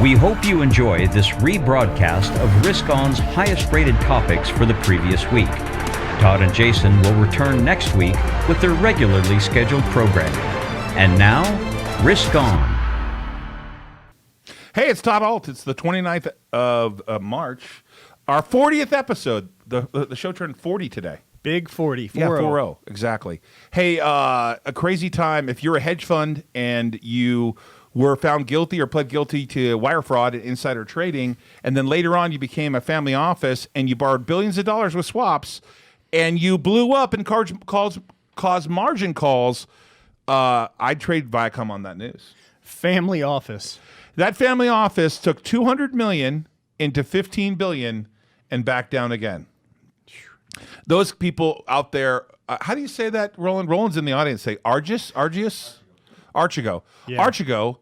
We hope you enjoy this rebroadcast of Risk On's highest-rated topics for the previous week. Todd and Jason will return next week with their regularly scheduled programming. And now, Risk On. Hey, it's Todd Ault. It's the 29th of March. Our 40th episode. The show turned 40 today. Big 40. 4-0. Yeah, 4-0. Exactly. Hey, a crazy time. If you're a hedge fund and you were found guilty or pled guilty to wire fraud and insider trading, and then later on you became a family office and you borrowed billions of dollars with swaps, and you blew up and caused margin calls, I'd trade Viacom on that news. Family office. That family office took $200 million into $15 billion and back down again. Those people out there, how do you say that, Roland? Roland's in the audience. Say Archigo. Yeah. Archigo,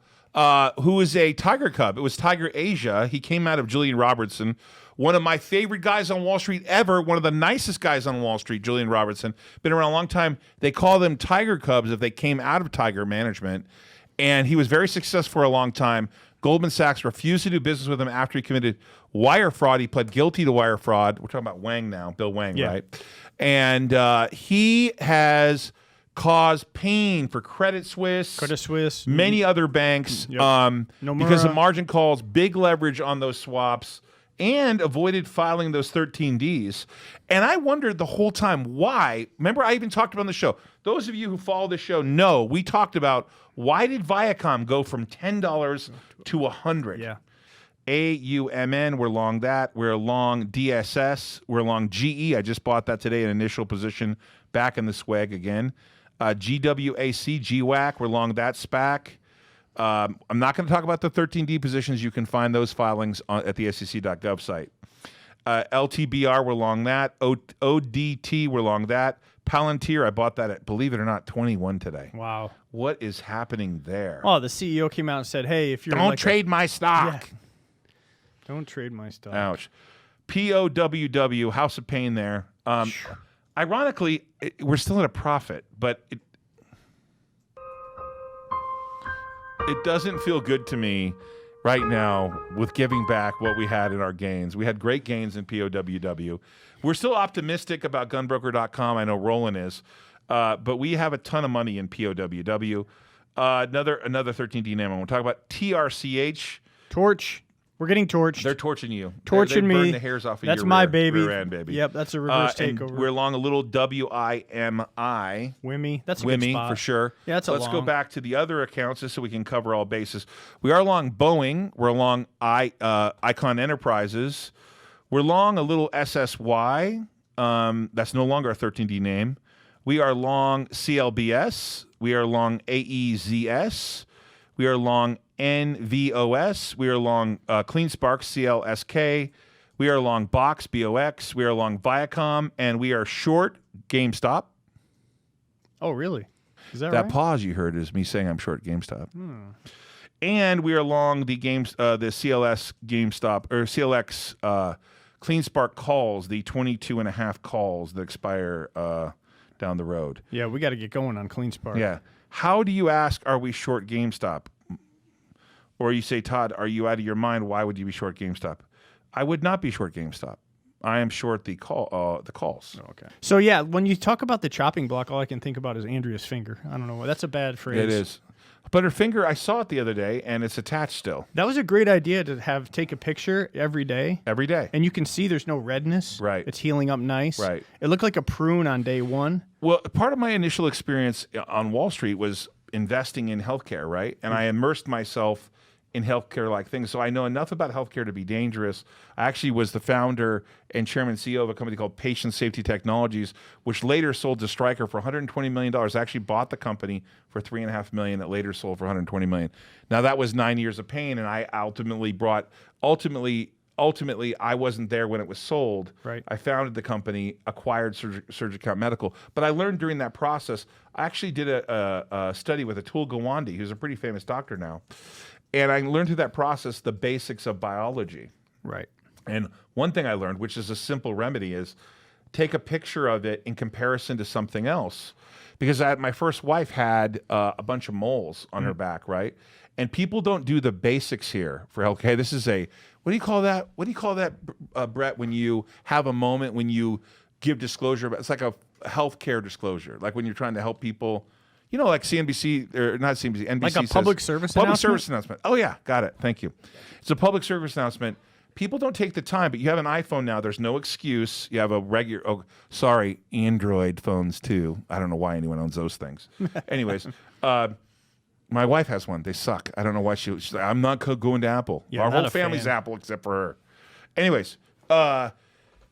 who is a Tiger Cub. It was Tiger Asia. He came out of Julian Robertson, one of my favorite guys on Wall Street ever, one of the nicest guys on Wall Street, Julian Robertson. Been around a long time. They call them Tiger Cubs if they came out of Tiger management. And he was very successful for a long time. Goldman Sachs refused to do business with him after he committed wire fraud. He pled guilty to wire fraud. We're talking about Wang now, Bill Wang, yeah. right? And he has caused pain for Credit Suisse, many other banks, because of margin calls, big leverage on those swaps, and avoided filing those 13Ds. And I wondered the whole time why. Remember, I even talked about on the show. Those of you who follow the show know we talked about why did Viacom go from $10 to $100? Yeah. AUMN, we're long that. We're long DSS. We're long GE. I just bought that today, an initial position back in the swag again. GWAC, GWAC, we're long that SPAC. I'm not going to talk about the 13D positions. You can find those filings at the SEC.gov site. LTBR, we're long that. ODT, we're long that. Palantir, I bought that at, believe it or not, 21 today. Wow. What is happening there? Oh, the CEO came out and said, hey, if you're Don't trade my stock. Yeah. Don't trade my stock. Ouch. POWW, House of Pain there. Ironically, we're still at a profit, but it doesn't feel good to me right now with giving back what we had in our gains. We had great gains in POWW. We're still optimistic about gunbroker.com. I know Roland is, but we have a ton of money in POWW. Another 13D name I want to talk about, TRCH. Torch. We're getting torched. They're torching you. Torching they burn me. the hairs off of That's your my rear end, baby. Yep, that's a reverse takeover. We're along a little WIMI. WIMI. That's a good WIMI spot. for sure. Yeah, that's a Let's long. go back to the other accounts just so we can cover all bases. We are along Boeing. We're along Icon Enterprises. We're long a little SSY. That's no longer a 13D name. We are long CLBS. We are long AEZS. We are long NVOS. We are long CleanSpark, CLSK. We are long Box, BOX. We are long Viacom. And we are short GameStop. Oh, really? Is that That right? pause you heard is me saying I'm short GameStop. And we are long the CLS GameStop, or CLX CleanSpark calls, the 22.5 calls that expire down the road. Yeah, we got to get going on CleanSpark. Yeah. How do you ask, are we short GameStop? Or you say, Todd, are you out of your mind? Why would you be short GameStop? I would not be short GameStop. I am short the calls. Oh, okay. So, yeah, when you talk about the chopping block, all I can think about is Andrea's finger. I don't know. That's a bad phrase. It is. But her finger, I saw it the other day, and it's attached still. That was a great idea to take a picture every day. Every day. And you can see there's no redness. Right. It's healing up nice. Right. It looked like a prune on day one. Well, part of my initial experience on Wall Street was investing in healthcare, right? And I immersed myself in healthcare-like things. So I know enough about healthcare to be dangerous. I actually was the founder and chairman and CEO of a company called Patient Safety Technologies, which later sold to Stryker for $120 million. I actually bought the company for $3.5 million that later sold for $120 million. Now, that was 9 years of pain, and I ultimately, I wasn't there when it was sold. Right. I founded the company, acquired Surgicount Medical. But I learned during that process, I actually did a study with Atul Gawande, who's a pretty famous doctor now. And I learned through that process the basics of biology. Right. And one thing I learned, which is a simple remedy, is take a picture of it in comparison to something else. Because my first wife had a bunch of moles on her back, right? And people don't do the basics here for healthcare. This is what do you call that? What do you call that, Brett, when you have a moment when you give disclosure? It's like a healthcare disclosure, like when you're trying to help people. You know, like CNBC, or not CNBC, NBC like a public service public announcement? service announcement. Oh, yeah, got it. Thank you. It's a public service announcement. People don't take the time, but you have an iPhone now. There's no excuse. You have a regular, Android phones too. I don't know why anyone owns those things. Anyways, my wife has one. They suck. I don't know why she's like, I'm not going to Apple. Yeah, Our not whole a family's fan. Apple except for her. Anyways,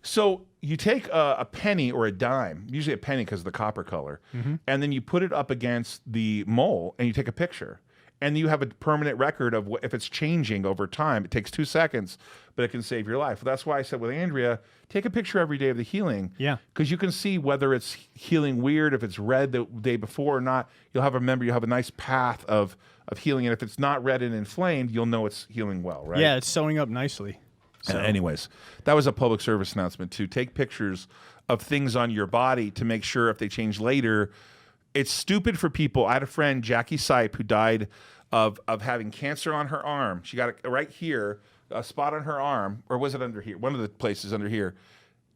so you take a penny or a dime, usually a penny because of the copper color, and then you put it up against the mole and you take a picture. And you have a permanent record of if it's changing over time. It takes 2 seconds, but it can save your life. That's why I said with Andrea, take a picture every day of the healing. Yeah. Because you can see whether it's healing weird, if it's red the day before or not. You'll have a nice path of healing. And if it's not red and inflamed, you'll know it's healing well, right? Yeah, it's sewing up nicely. So. Anyways, that was a public service announcement to take pictures of things on your body to make sure if they change later. It's stupid for people. I had a friend, Jackie Sipe, who died of having cancer on her arm. She got it right here, a spot on her arm, or was it under here? One of the places under here.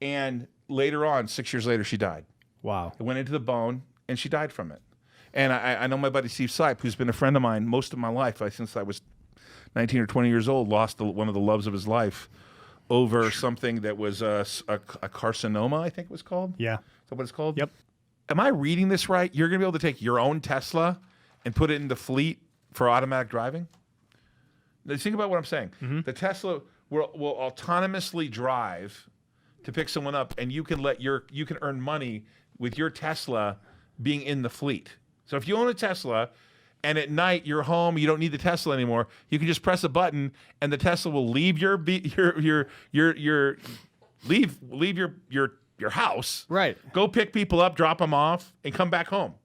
And later on, 6 years later, she died. Wow. It went into the bone, and she died from it. And I know my buddy Steve Sipe, who's been a friend of mine most of my life, since I was 19 or 20 years old, lost one of the loves of his life over something that was a carcinoma, I think it was called. Yeah. Is that what it's called? Yep. Am I reading this right? You're going to be able to take your own Tesla and put it into fleet for automatic driving? Now, think about what I'm saying. The Tesla will autonomously drive to pick someone up, and you can earn money with your Tesla being in the fleet. So if you own a Tesla and at night you're home, you don't need the Tesla anymore, you can just press a button and the Tesla will leave your house, Right. go pick people up, drop them off, and come back home.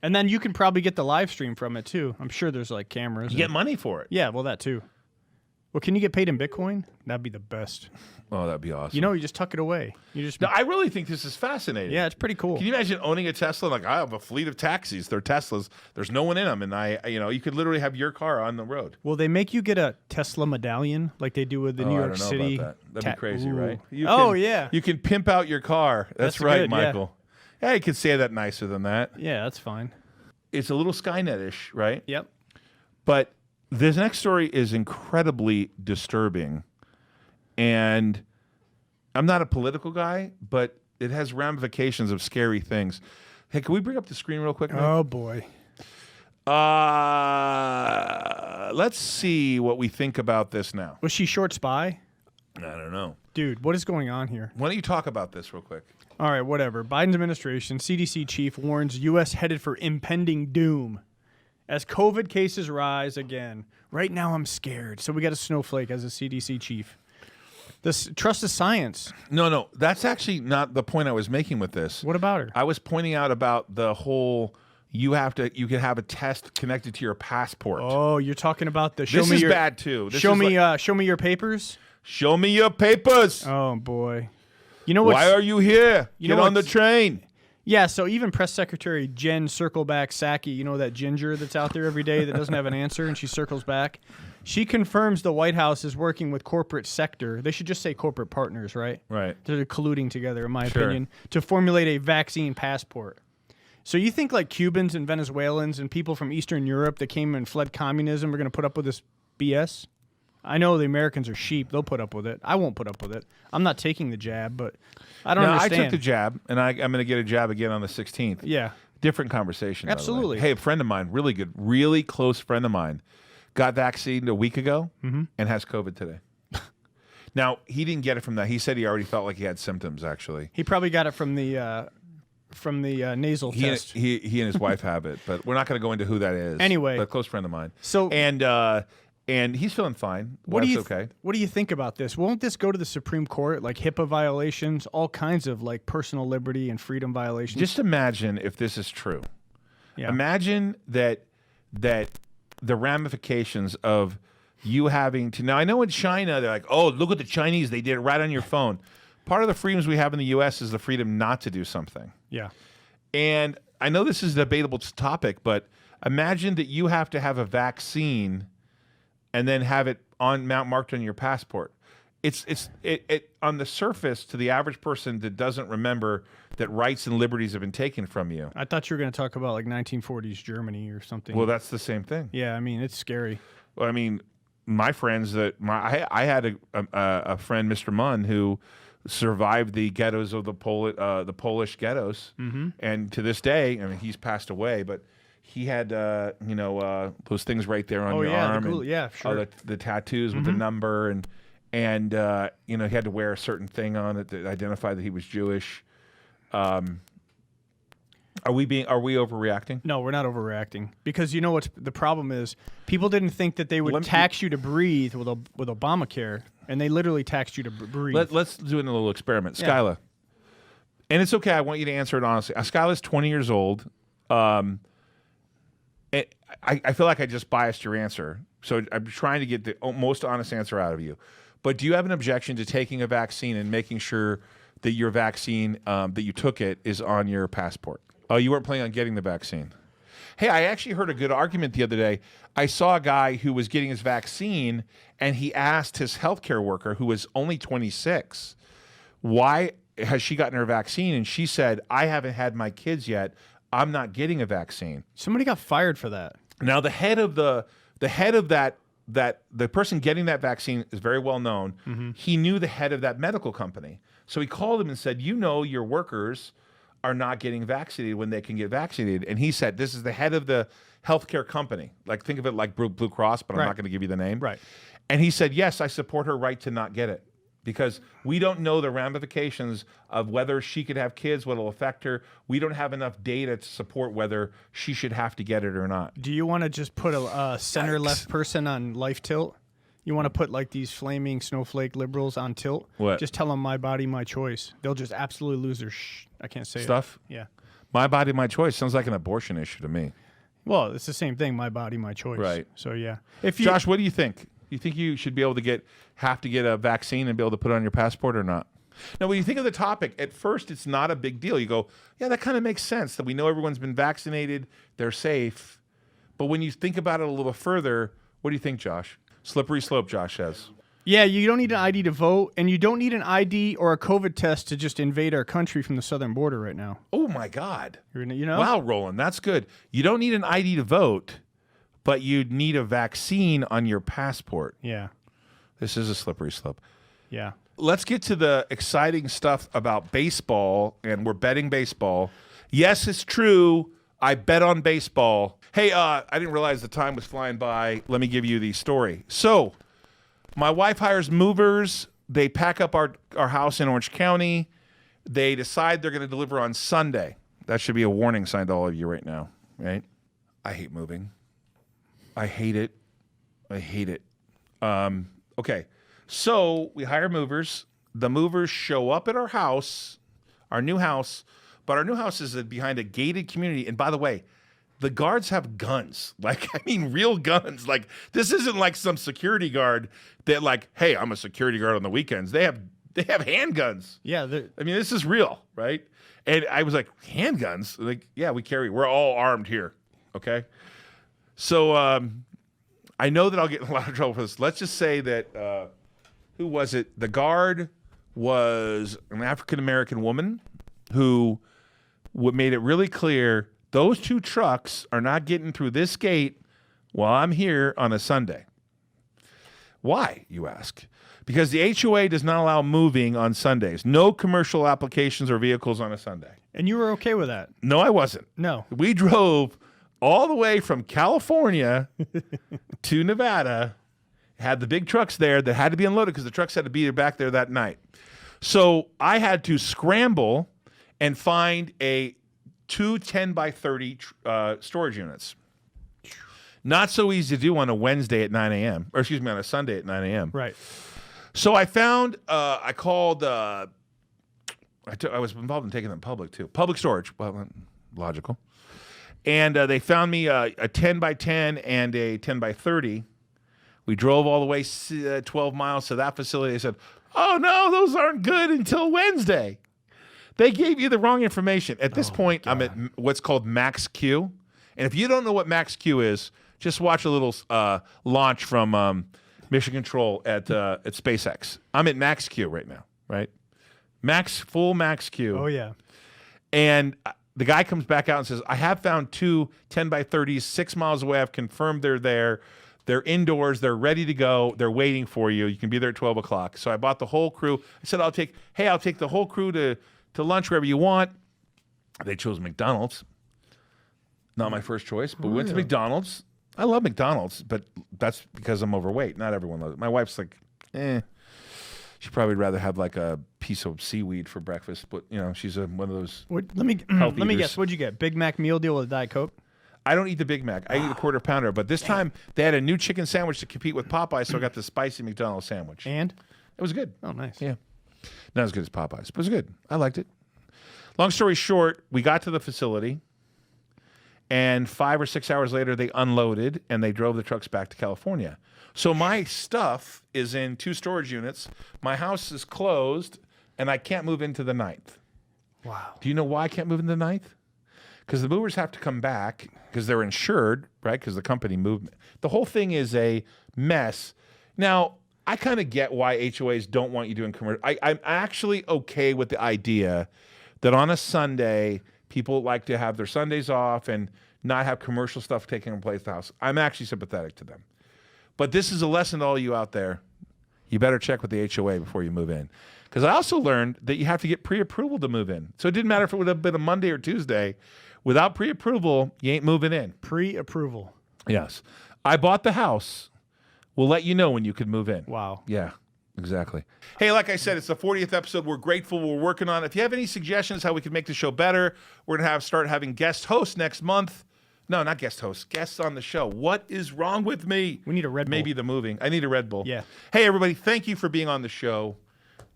And then you can probably get the live stream from it too. I'm sure there's like cameras. You get money for it. Yeah, well, that too. Well, can you get paid in Bitcoin? That'd be the best. Oh, that'd be awesome. You just tuck it away. You just No, I really think this is fascinating. yeah, it's pretty cool. Can you imagine owning a Tesla? Like, I have a fleet of taxis. They're Teslas. There's no one in them, and you could literally have your car on the road. Will they make you get a Tesla medallion like they do with the New York I don't know City? about that. That'd be crazy, Ooh. right? Yeah. You can pimp out your car. That's right, good, yeah. Michael. Yeah, you could say that nicer than that. Yeah, that's fine. It's a little Skynet-ish, right? Yep. But this next story is incredibly disturbing, and I'm not a political guy, but it has ramifications of scary things. Hey, can we bring up the screen real quick, Nick? Oh boy. Let's see what we think about this now. Was she short spy? I don't know. Dude, what is going on here? Why don't you talk about this real quick? All right, whatever. Biden's administration, CDC chief warns U.S. headed for impending doom as COVID cases rise again. Right now, I'm scared. So we got a snowflake as a CDC chief. Trust the science. No, that's actually not the point I was making with this. What about her? I was pointing out about the whole you can have a test connected to your passport. Oh, you're talking about the show This me is your bad too. This show is me like, show me your papers. show me your papers. Oh boy. You know what? Why are you here? You know Get on the what's- train. Yeah, so even Press Secretary Jen Circleback Psaki, you know that ginger that's out there every day that doesn't have an answer and she circles back? She confirms the White House is working with corporate sector. They should just say corporate partners, right? Right. They're colluding together, in my Sure. opinion, to formulate a vaccine passport. So you think like Cubans and Venezuelans and people from Eastern Europe that came and fled communism are going to put up with this BS? I know the Americans are sheep. They'll put up with it. I won't put up with it. I'm not taking the jab, but I don't understand. I took the jab, and I'm going to get a jab again on the 16th. Yeah. Different conversation. by the way. Absolutely. Hey, a friend of mine, really good, really close friend of mine, got vaccinated a week ago and has COVID today. Now, he didn't get it from that. He said he already felt like he had symptoms, actually. He probably got it from the nasal test. He and his wife have it, but we're not going to go into who that is. Anyway. But a close friend of mine. So- And he's feeling fine. What do you okay. What do you think about this? Won't this go to the Supreme Court? Like HIPAA violations, all kinds of like personal liberty and freedom violations. Just imagine if this is true. Yeah. Imagine that the ramifications of you having to. Now, I know in China, they're like, oh, look at the Chinese. They did it right on your phone. Part of the freedoms we have in the U.S. is the freedom not to do something. Yeah. And I know this is a debatable topic, but Imagine that you have to have a vaccine and then have it marked on your passport. It on the surface, to the average person that doesn't remember that rights and liberties have been taken from you. I thought you were going to talk about like 1940s Germany or something. Well, that's the same thing. Yeah, I mean, it's scary. Well, I mean, my friends I had a friend, Mr. Munn, who survived the ghettos of the Polish ghettos, and to this day, I mean, he's passed away, but he had those things right there on your arm, the tattoos with the number, and he had to wear a certain thing on it that identified that he was Jewish. Are we overreacting? No, we're not overreacting, because you know what the problem is? People didn't think that they would tax you to breathe with Obamacare, and they literally taxed you to breathe. Let's do a little experiment. Skyla, and it's okay, I want you to answer it honestly. Skyla's 20 years old. I feel like I just biased your answer, so I'm trying to get the most honest answer out of you. But do you have an objection to taking a vaccine and making sure that your vaccine, that you took it, is on your passport? Oh, you weren't planning on getting the vaccine. Hey, I actually heard a good argument the other day. I saw a guy who was getting his vaccine, and he asked his healthcare worker, who was only 26, why has she gotten her vaccine? And she said, I haven't had my kids yet. I'm not getting a vaccine. Somebody got fired for that. Now, the head of the person getting that vaccine is very well known. He knew the head of that medical company. So he called him and said, your workers are not getting vaccinated when they can get vaccinated. And he said, this is the head of the healthcare company. Like, think of it like Blue Cross, but I'm not going to give you the name. Right. And he said, yes, I support her right to not get it, because we don't know the ramifications of whether she could have kids, what will affect her. We don't have enough data to support whether she should have to get it or not. Do you want to just put a center-left person on life tilt? You want to put like these flaming snowflake liberals on tilt? What? Just tell them my body, my choice. They'll just absolutely lose their I can't say stuff? It. Yeah. My body, my choice sounds like an abortion issue to me. Well, it's the same thing, my body, my choice. Right. So, yeah. Josh, what do you think? You think you should be able to have to get a vaccine and be able to put it on your passport or not? Now, when you think of the topic, at first it's not a big deal. You go, yeah, that kind of makes sense that we know everyone's been vaccinated, they're safe. But when you think about it a little further, what do you think, Josh? Slippery slope, Josh says. Yeah, you don't need an ID to vote, and you don't need an ID or a COVID test to just invade our country from the southern border right now. Oh, my God. You know? Wow, Roland, that's good. You don't need an ID to vote, but you'd need a vaccine on your passport. Yeah. This is a slippery slope. Yeah. Let's get to the exciting stuff about baseball, and we're betting baseball. Yes, it's true. I bet on baseball. Hey, I didn't realize the time was flying by. Let me give you the story. So, my wife hires movers. They pack up our house in Orange County. They decide they're going to deliver on Sunday. That should be a warning sign to all of you right now, right? I hate moving. I hate it. Okay, so we hire movers. The movers show up at our house, our new house, but our new house is behind a gated community. And by the way, the guards have guns. Like, I mean, real guns. Like, this isn't like some security guard that like, hey, I'm a security guard on the weekends. They have handguns. Yeah. I mean, this is real, right? And I was like, handguns? Like, yeah, we're all armed here, okay? So I know that I'll get in a lot of trouble for this. Let's just say that, who was it? The guard was an African-American woman who made it really clear those two trucks are not getting through this gate while I'm here on a Sunday. Why, you ask? Because the HOA does not allow moving on Sundays. No commercial applications or vehicles on a Sunday. And you were okay with that? No, I wasn't. No. We drove all the way from California to Nevada, had the big trucks there that had to be unloaded because the trucks had to be back there that night. So I had to scramble and find two 10-by-30 storage units. Not so easy to do on a Wednesday at 9 a.m. Or excuse me, on a Sunday at 9 a.m. Right. So I found, I called, I was involved in taking them public too. Public storage, well, logical. And they found me a 10-by-10 and a 10-by-30. We drove all the way 12 miles to that facility. They said, oh, no, those aren't good until Wednesday. They gave you the wrong information. At this point, God. I'm at what's called max Q. And if you don't know what Max Q is, just watch a little launch from Mission Control at SpaceX. I'm at Max Q right now, right? Full Max Q. Oh, yeah. And the guy comes back out and says, I have found 2 10x30s 6 miles away. I've confirmed they're there. They're indoors. They're ready to go. They're waiting for you. You can be there at 12 o'clock. So I bought the whole crew. I said, I'll take the whole crew to lunch wherever you want. They chose McDonald's. Not my first choice, but we went to McDonald's. I love McDonald's, but that's because I'm overweight. Not everyone loves it. My wife's like, she'd probably rather have like a piece of seaweed for breakfast, but she's one of those. Let me guess. What'd you get? Big Mac meal deal with a Diet Coke? I don't eat the Big Mac. I eat a quarter pounder, but this time they had a new chicken sandwich to compete with Popeyes, so I got the spicy McDonald's sandwich. And it was good. Oh, nice. Yeah, not as good as Popeyes, but it was good. I liked it. Long story short, we got to the facility, and 5 or 6 hours later, they unloaded and they drove the trucks back to California. So my stuff is in 2 storage units. My house is closed, and I can't move into the 9th. Wow. Do you know why I can't move into the 9th? Because the movers have to come back because they're insured, right? Because the company moved. The whole thing is a mess. Now, I kind of get why HOAs don't want you doing commercial. I'm actually okay with the idea that on a Sunday, people like to have their Sundays off and not have commercial stuff taking place at the house. I'm actually sympathetic to them. But this is a lesson to all you out there. You better check with the HOA before you move in. Because I also learned that you have to get pre-approval to move in. So it didn't matter if it would have been a Monday or Tuesday. Without pre-approval, you ain't moving in. Pre-approval. Yes. I bought the house. We'll let you know when you can move in. Wow. Yeah, exactly. Hey, like I said, it's the 40th episode. We're grateful. We're working on it. If you have any suggestions how we can make the show better, we're going to start having guest hosts next month. No, not guest hosts. Guests on the show. What is wrong with me? We need a Red Bull. Maybe the moving. I need a Red Bull. Yeah. Hey, everybody. Thank you for being on the show.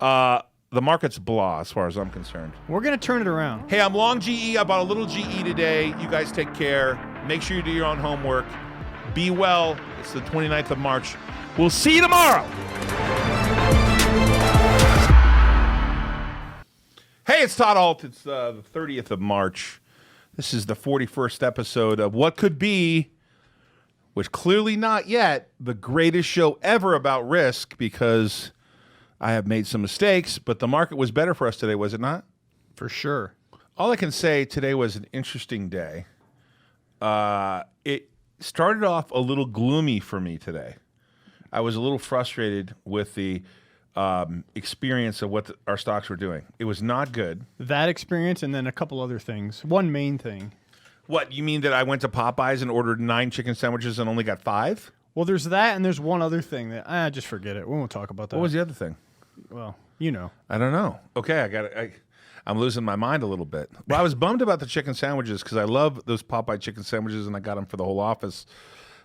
The market's blah as far as I'm concerned. We're going to turn it around. Hey, I'm long GE. I bought a little GE today. You guys take care. Make sure you do your own homework. Be well. It's the 29th of March. We'll see you tomorrow. Hey, it's Todd Ault. It's the 30th of March. This is the 41st episode of what could be, which clearly not yet, the greatest show ever about risk, because I have made some mistakes, but the market was better for us today, was it not? For sure. All I can say, today was an interesting day. It started off a little gloomy for me today. I was a little frustrated with the experience of what our stocks were doing. It was not good. That experience and then a couple other things. One main thing. What, you mean that I went to Popeyes and ordered 9 chicken sandwiches and only got 5? Well, there's that, and there's one other thing that just forget it. We won't talk about that. What was the other thing? Well, you know. I don't know. Okay, I'm losing my mind a little bit. Well, I was bummed about the chicken sandwiches because I love those Popeye chicken sandwiches, and I got them for the whole office.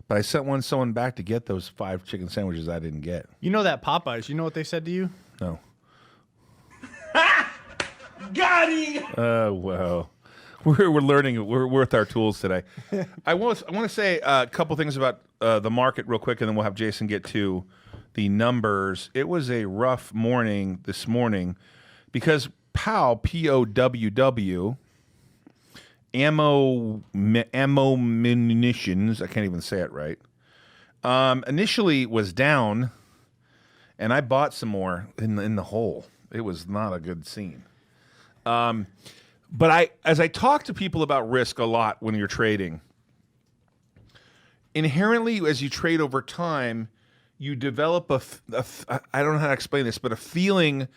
But I sent someone back to get those 5 chicken sandwiches I didn't get. You know that Popeyes. You know what they said to you? No. Got him! Well. We're learning. We're with our tools today. I want to say a couple things about the market real quick, and then we'll have Jason get to the numbers. It was a rough morning this morning because POWW, ammo munitions, I can't even say it right, initially was down, and I bought some more in the hole. It was not a good scene. But as I talk to people about risk a lot when you're trading, inherently as you trade over time, you develop I don't know how to explain this, but a feeling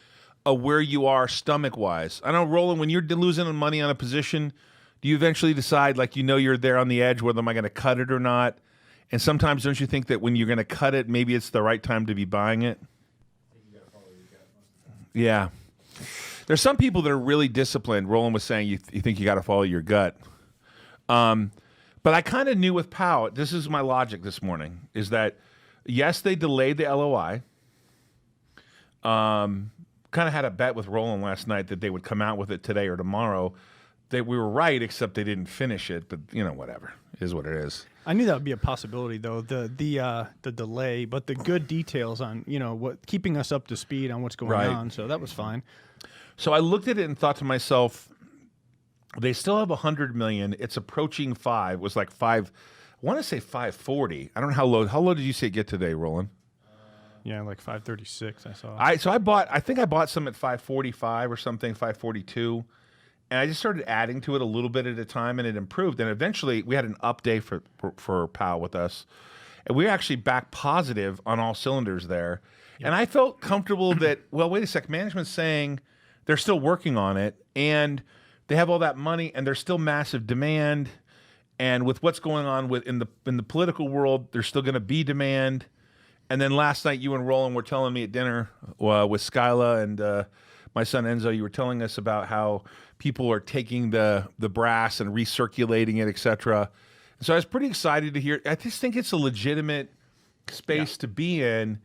of where you are stomach-wise. I know, Roland, when you're losing money on a position, do you eventually decide, like, you're there on the edge, whether am I going to cut it or not? And sometimes don't you think that when you're going to cut it, maybe it's the right time to be buying it? Yeah. There's some people that are really disciplined. Roland was saying you think you got to follow your gut. But I kind of knew with Powell, this is my logic this morning, is that, yes, they delayed the LOI. Kind of had a bet with Roland last night that they would come out with it today or tomorrow. We were right, except they didn't finish it. But, whatever. It is what it is. I knew that would be a possibility, though, the delay, but the good details on, what keeping us up to speed on what's going on. So that was fine. So I looked at it and thought to myself, They still have 100 million. It's approaching 5. It was like 5. I want to say 540. I don't know how low. How low did you say it get today, Roland? Yeah, like 536. I saw. I think I bought some at 545 or something, 542, and I just started adding to it a little bit at a time, and it improved. And eventually, we had an up day for POW with us, and we were actually back positive on all cylinders there. Yep. And I felt comfortable that, well, wait a sec, management's saying they're still working on it, and they have all that money, and there's still massive demand. And with what's going on in the political world, there's still going to be demand. And then last night, you and Roland were telling me at dinner with Skyla and my son Enzo, you were telling us about how people are taking the brass and recirculating it, et cetera. And so I was pretty excited to hear. I just think it's a legitimate space to be in,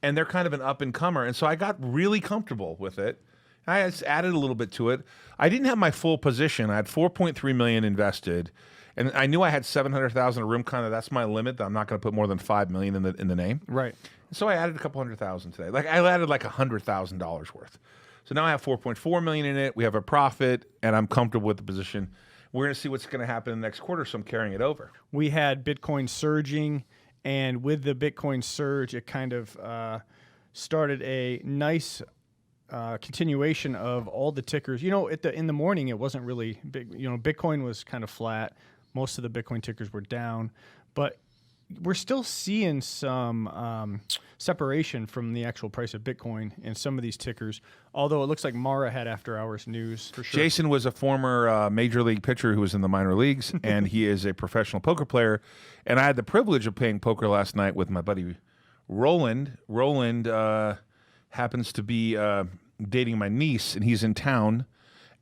and they're kind of an up-and-comer. And so I got really comfortable with it. I just added a little bit to it. I didn't have my full position. I had $4.3 million invested. And I knew I had 700,000 a room. Kind of that's my limit. I'm not going to put more than $5 million in the name. Right. So I added a couple $100,000 today. Like I added like $100,000 worth. So now I have 4.4 million in it. We have a profit, and I'm comfortable with the position. We're going to see what's going to happen in the next quarter. So I'm carrying it over. We had Bitcoin surging, and with the Bitcoin surge, it kind of started a nice continuation of all the tickers. You know, in the morning, it wasn't really big. You know, Bitcoin was kind of flat. Most of the Bitcoin tickers were down, but we're still seeing some separation from the actual price of Bitcoin in some of these tickers, although it looks like Mara had after-hours news for sure. Jason was a former major league pitcher who was in the minor leagues, and he is a professional poker player. And I had the privilege of playing poker last night with my buddy Roland. Roland happens to be dating my niece, and he's in town.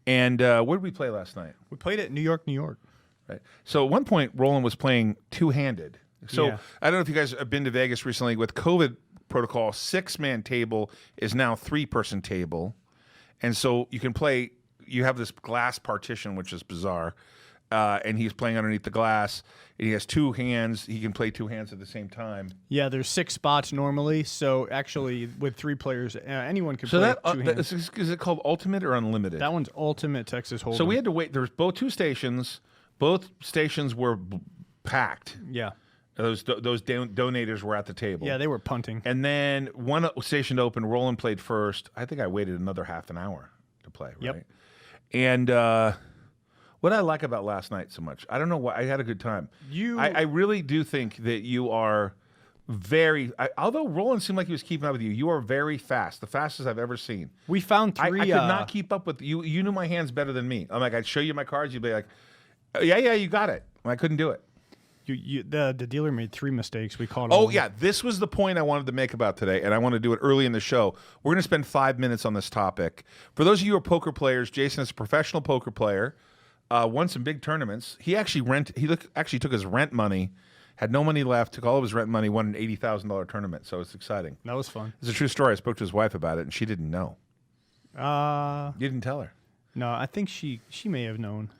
And where did we play last night? We played at New York, New York. Right. So at one point, Roland was playing two-handed. So Yeah. I don't know if you guys have been to Vegas recently. With COVID protocol, 6-man table is now 3-person table. And so you can play, you have this glass partition, which is bizarre. And he's playing underneath the glass. And he has 2 hands. He can play 2 hands at the same time. Yeah, there's 6 spots normally. So actually, with 3 players, anyone can So play that 2 hands. is it called Ultimate or Unlimited? That one's Ultimate Texas Hold'em. So we had to wait. There's both 2 stations. Both stations were packed. Yeah. Those donators were at the table. Yeah, they were punting. And then one station opened. Roland played first. I think I waited another half an hour to play. Right. Yep. And what I like about last night so much, I don't know why. I had a good time. I really do think that you are very. Although Roland seemed like he was keeping up with you, you are very fast. The fastest I've ever seen. We found 3. I could not keep up with you. You knew my hands better than me. I'm like, I'd show you my cards. You'd be like, yeah, you got it. I couldn't do it. The dealer made 3 mistakes. We called. Oh, yeah. This was the point I wanted to make about today, and I want to do it early in the show. We're going to spend 5 minutes on this topic. For those of you who are poker players, Jason is a professional poker player, won some big tournaments. He actually actually took his rent money, had no money left, took all of his rent money, won an $80,000 tournament. So it's exciting. That was fun. It's a true story. I spoke to his wife about it, and she didn't know. You didn't tell her. No, I think she may have known.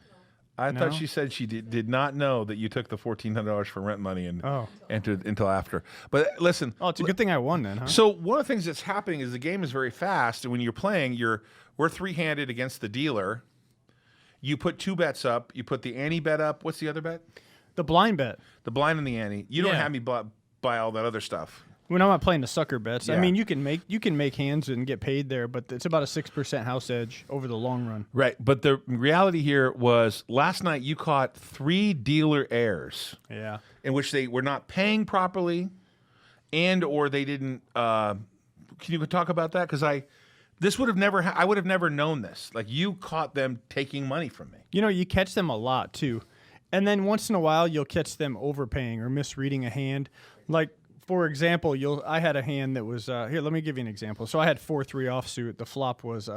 I thought she said she did not know that you took the $1,400 for rent money and entered until after. But listen. Oh, it's a good thing I won then, huh? So one of the things that's happening is the game is very fast, and when you're playing, we're 3-handed against the dealer. You put 2 bets up. You put the ante bet up. What's the other bet? The blind bet. The blind and the ante. You don't have me buy all that other stuff. When I'm not playing the sucker bets, Yeah. I mean, you can make hands and get paid there, but it's about a 6% house edge over the long run. Right, but the reality here was last night you caught 3 dealer errors. Yeah. In which they were not paying properly, and or they didn't. Can you talk about that? Because I would have never known this. Like you caught them taking money from me. You know, you catch them a lot too, and then once in a while you'll catch them overpaying or misreading a hand, like. For example, I had a hand that was here. Let me give you an example. So I had 4-3 offsuit. The flop was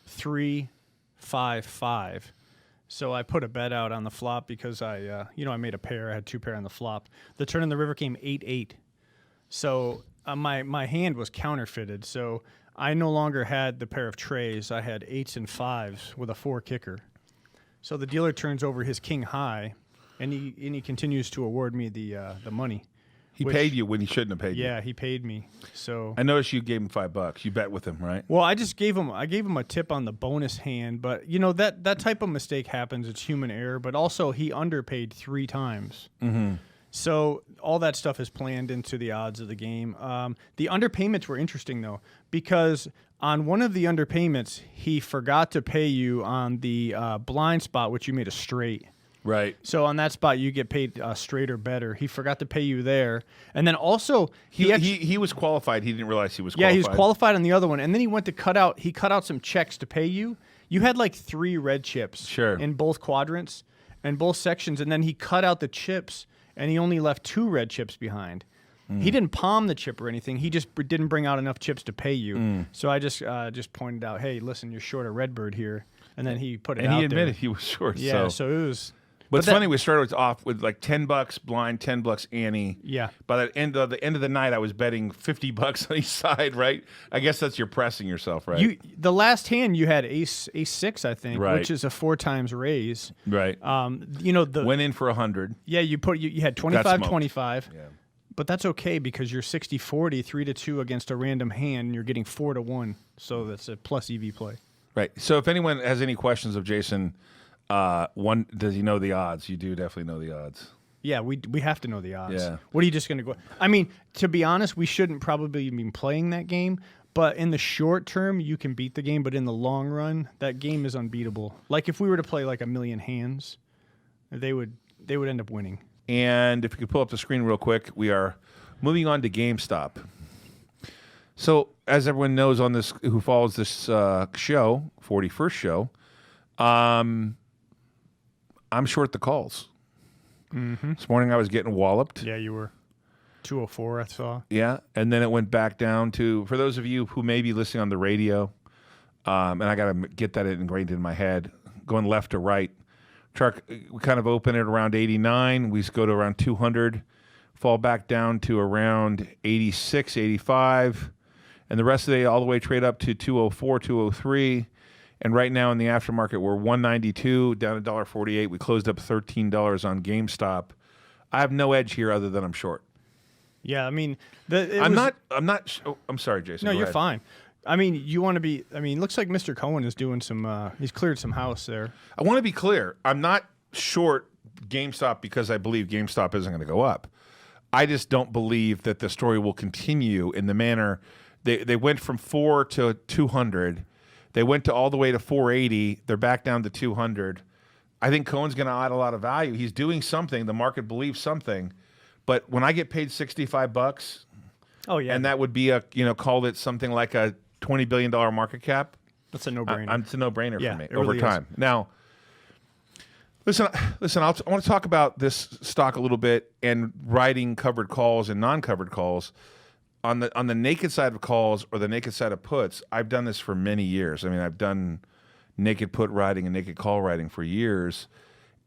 3-5-5. So I put a bet out on the flop because I made a pair. I had 2 pair on the flop. The turn in the river came 8-8. So my hand was counterfeited. So I no longer had the pair of trays. I had 8s and 5s with a 4 kicker. So the dealer turns over his king high, and he continues to award me the money. He paid you when he shouldn't have paid you. Yeah, he paid me. So I noticed you gave him $5. You bet with him, right? well, I gave him a tip on the bonus hand, but that type of mistake happens. It's human error, but also he underpaid 3 times. Mm-hmm. So all that stuff is planned into the odds of the game. The underpayments were interesting though, because on one of the underpayments, he forgot to pay you on the blind spot, which you made a straight. Right. So on that spot, you get paid straight or better. He forgot to pay you there, and then also he was qualified. He didn't realize he was qualified. yeah, he was qualified on the other one, and then he went to cut out some checks to pay you. You had like 3 red chips in both quadrants and both sections, and then he cut out the chips, and he only left 2 red chips behind. He didn't palm the chip or anything. He just didn't bring out enough chips to pay you. So I just pointed out, hey, listen, you're short a Redbird here, and then he put it out there. And he admitted he was short. Yeah, so it was. But it's funny. We started off with like $10 blind, $10 ante. Yeah. By the end of the night, I was betting $50 on each side. Right. I guess that's you're pressing yourself, right? The last hand you had ace 6, I think, right. which is a 4 times raise. Right. Went in for 100. Yeah, you had 25-25. Yeah. But that's okay because you're 60-40, 3-2 against a random hand, and you're getting 4-1. So that's a plus EV play. Right. So if anyone has any questions of Jason. Does he know the odds? You do definitely know the odds. Yeah, we have to know the odds. Yeah. What are you just going to go? I mean, to be honest, we shouldn't probably be playing that game. But in the short term, you can beat the game. But in the long run, that game is unbeatable. Like if we were to play like a million hands, they would end up winning. And if you could pull up the screen real quick, we are moving on to GameStop. So as everyone knows on this, who follows this show, 41st show, I'm short the calls. Mm-hmm. This morning I was getting walloped. Yeah, you were 204, I saw. Yeah, and then it went back down to, for those of you who may be listening on the radio, and I got to get that ingrained in my head, going left to right. We kind of open it around 89. We go to around 200, fall back down to around 86, 85, and the rest of the day all the way trade up to 204, 203. And right now in the aftermarket, we're 192 down to $1.48. We closed up $13 on GameStop. I have no edge here other than I'm short. Yeah, I mean, I'm sorry, Jason. No, Go you're ahead. fine. I mean, you want to be. I mean, looks like Mr. Cohen is doing some. He's cleared some house there. I want to be clear. I'm not short GameStop because I believe GameStop isn't going to go up. I just don't believe that the story will continue in the manner they went from 4 to 200. They went to all the way to 480. They're back down to 200. I think Cohen's going to add a lot of value. He's doing something. The market believes something. But when I get paid $65, oh yeah, and that would be call it something like a $20 billion market cap. That's a no-brainer. It's a no-brainer for me over really time. Now, listen. I want to talk about this stock a little bit and writing covered calls and non-covered calls. On the naked side of calls or the naked side of puts, I've done this for many years. I mean, I've done naked put writing and naked call writing for years.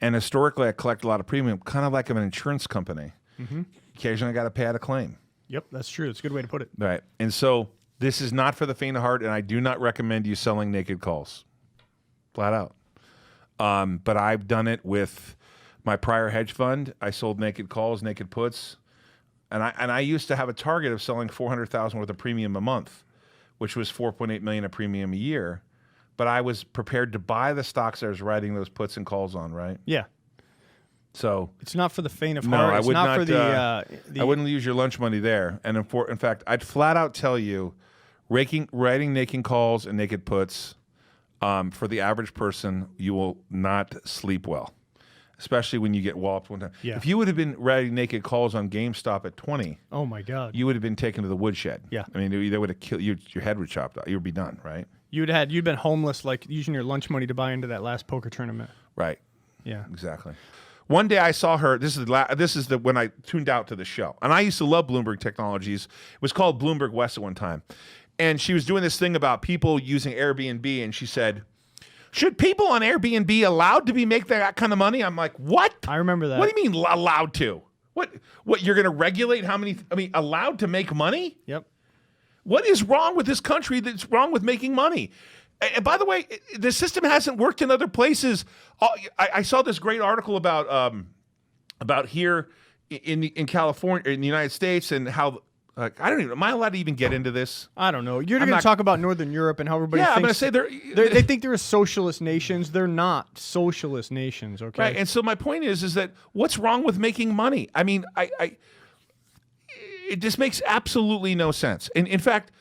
And historically, I collect a lot of premium, kind of like I'm an insurance company. Mm-hmm. Occasionally, I got to pay out a claim. Yep, that's true. It's a good way to put it. Right. And so this is not for the faint of heart, and I do not recommend you selling naked calls. Flat out. But I've done it with my prior hedge fund. I sold naked calls, naked puts. And I used to have a target of selling $400,000 worth of premium a month, which was $4.8 million of premium a year. But I was prepared to buy the stocks I was writing those puts and calls on, right? Yeah. So it's not for the faint of heart. I would not. For the I wouldn't use your lunch money there. And in fact, I'd flat out tell you, writing naked calls and naked puts, for the average person, you will not sleep well. Especially when you get walloped one time. Yeah. If you would have been writing naked calls on GameStop at 20, oh my God, you would have been taken to the woodshed. Yeah. I mean, they would have killed you. Your head would chopped off. You would be done, right? You'd been homeless, like using your lunch money to buy into that last poker tournament. Right. Yeah. Exactly. One day I saw her. This is when I tuned out to the show, and I used to love Bloomberg Technologies. It was called Bloomberg West at one time, and she was doing this thing about people using Airbnb, and she said, should people on Airbnb allowed to make that kind of money? I'm like, what? I remember that. What do you mean allowed to? What you're going to regulate how many? I mean, allowed to make money? Yep. What is wrong with this country that's wrong with making money? And by the way, the system hasn't worked in other places. I saw this great article about here in California, in the United States, and how I don't even. Am I allowed to even get into this? I don't know. You're going to talk about Northern Europe and how everybody Yeah, I'm going to thinks say they think they're a socialist nations. They're not socialist nations. Okay. right. And so my point is that what's wrong with making money? I mean, it just makes absolutely no sense. And in fact,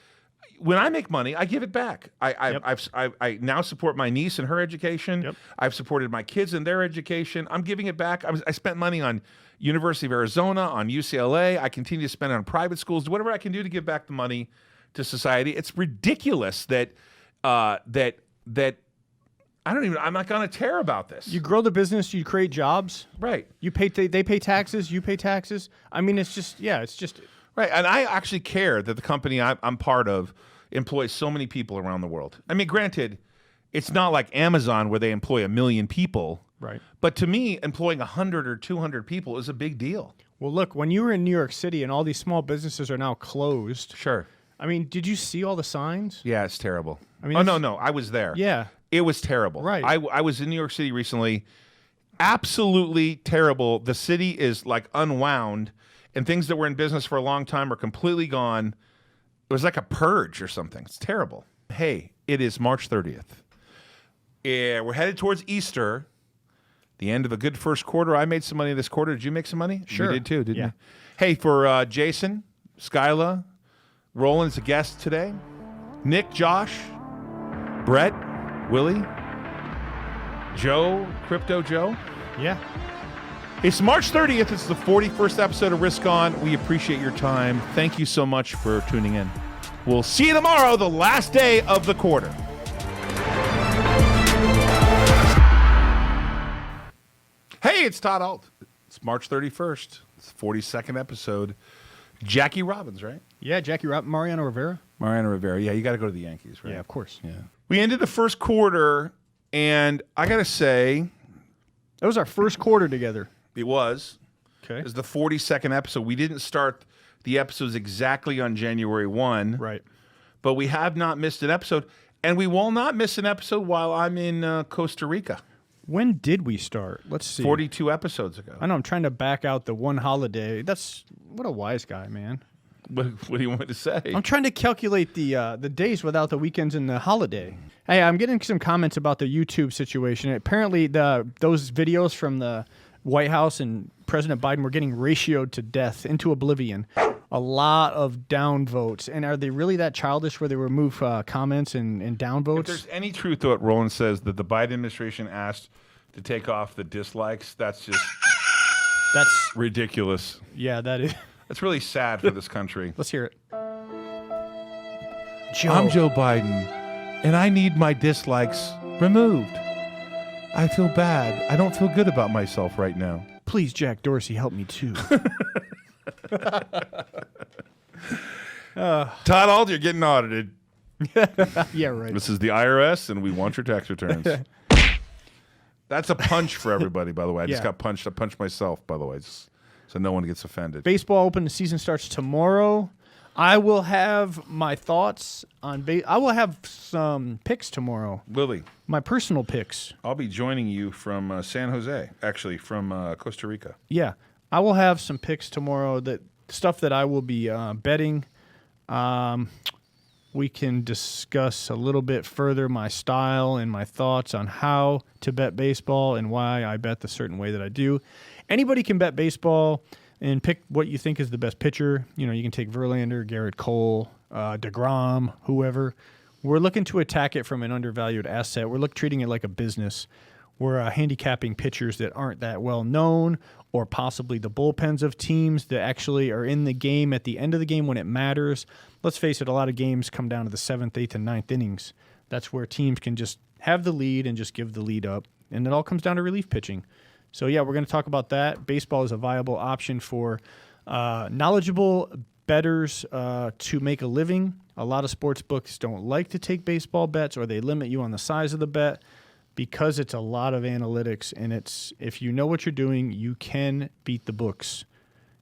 when I make money, I give it back. I now support my niece and her education. Yep. I've supported my kids and their education. I'm giving it back. I spent money on University of Arizona, on UCLA. I continue to spend on private schools, whatever I can do to give back the money to society. It's ridiculous that that I don't even. I'm not going to care about this. You grow the business, you create jobs. Right. You pay. They pay taxes. You pay taxes. I mean, it's just it's just. Right, and I actually care that the company I'm part of employs so many people around the world. I mean, granted, it's not like Amazon where they employ 1 million people. Right. But to me, employing 100 or 200 people is a big deal. Well, look, when you were in New York City and all these small businesses are now closed. Sure. I mean, did you see all the signs? Yeah, it's terrible. I mean, no, I was there. Yeah. It was terrible. Right. I was in New York City recently. Absolutely terrible. The city is like unwound, and things that were in business for a long time are completely gone. It was like a purge or something. It's terrible. Hey, it is March 30th. Yeah, we're headed towards Easter. The end of a good first quarter. I made some money this quarter. Did you make some money? Sure. You did too, didn't Yeah. you? Hey, for Jason, Skyla, Roland as a guest today, Nick, Josh, Brett, Willie, Joe, Crypto Joe. Yeah. It's March 30th. It's the 41st episode of Risk On. We appreciate your time. Thank you so much for tuning in. We'll see you tomorrow, the last day of the quarter. Hey, it's Todd Ault. It's March 31st. It's the 42nd episode. Jackie Robbins, right? Yeah, Mariano Rivera. Mariano Rivera. Yeah, you got to go to the Yankees, right? Yeah, of course. Yeah. We ended the first quarter, and I got to say, That was our first quarter together. it was. Okay. It was the 42nd episode. We didn't start the episodes exactly on January 1. Right. But we have not missed an episode, and we will not miss an episode while I'm in Costa Rica. When did we start? Let's see. 42 episodes ago. I know I'm trying to back out the one holiday. What a wise guy, man. What do you want to say? I'm trying to calculate the days without the weekends and the holiday. Hey, I'm getting some comments about the YouTube situation. Apparently, those videos from the White House and President Biden were getting ratioed to death into oblivion. A lot of down votes. And are they really that childish where they remove comments and down If votes? there's any truth to what Roland says that the Biden administration asked to take off the dislikes, that's just That's ridiculous. yeah, that is. That's really sad for this country. Let's hear it. I'm Joe Biden, and I need my dislikes removed. I feel bad. I don't feel good about myself right now. Please, Jack Dorsey, help me too. Todd Ault, you're getting audited. Yeah, right. This is the IRS, and we want your tax returns. That's a punch for everybody, by the way. I just Yeah. got punched. I punched myself, by the way, so no one gets offended. Baseball open. The season starts tomorrow. I will have my thoughts on I will have some picks tomorrow. Lily, My personal picks. I'll be joining you from San Jose, actually from Costa Rica. Yeah, I will have some picks tomorrow. That stuff that I will be betting. We can discuss a little bit further my style and my thoughts on how to bet baseball and why I bet the certain way that I do. Anybody can bet baseball and pick what you think is the best pitcher. You know, you can take Verlander, Garrett Cole, DeGrom, whoever. We're looking to attack it from an undervalued asset. We're treating it like a business. We're handicapping pitchers that aren't that well known, or possibly the bullpens of teams that actually are in the game at the end of the game when it matters. Let's face it, a lot of games come down to the 7th, 8th, and 9th innings. That's where teams can just have the lead and just give the lead up. And it all comes down to relief pitching. So, yeah, we're going to talk about that. Baseball is a viable option for knowledgeable bettors to make a living. A lot of sports books don't like to take baseball bets, or they limit you on the size of the bet because it's a lot of analytics. And it's if you know what you're doing, you can beat the books.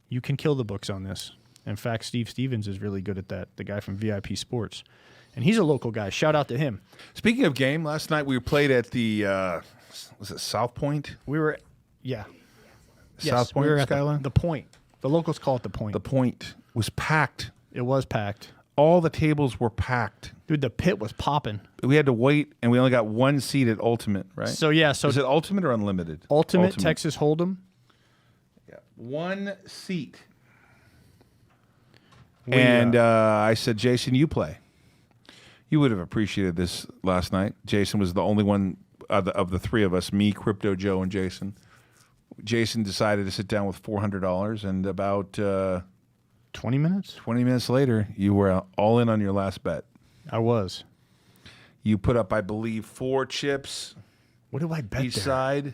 You can kill the books on this. In fact, Steve Stevens is really good at that, the guy from VIP Sports. And he's a local guy. Shout out to him. Speaking of game, last night we played at the, was it South Point? We were, yeah. South Point, we were at Skyline? the Point. The locals call it the Point. The Point was packed. It was packed. All the tables were packed. Dude, the pit was popping. We had to wait, and we only got one seat at Ultimate, right? So, so is it Ultimate or Unlimited? Ultimate. Texas Hold'em. Yeah. One seat. I said, Jason, you play. You would have appreciated this last night. Jason was the only one of the three of us, me, Crypto Joe, and Jason. Jason decided to sit down with $400, and about 20 minutes? 20 minutes later, you were all in on your last bet. I was. You put up, I believe, 4 chips. What do I bet each there? side,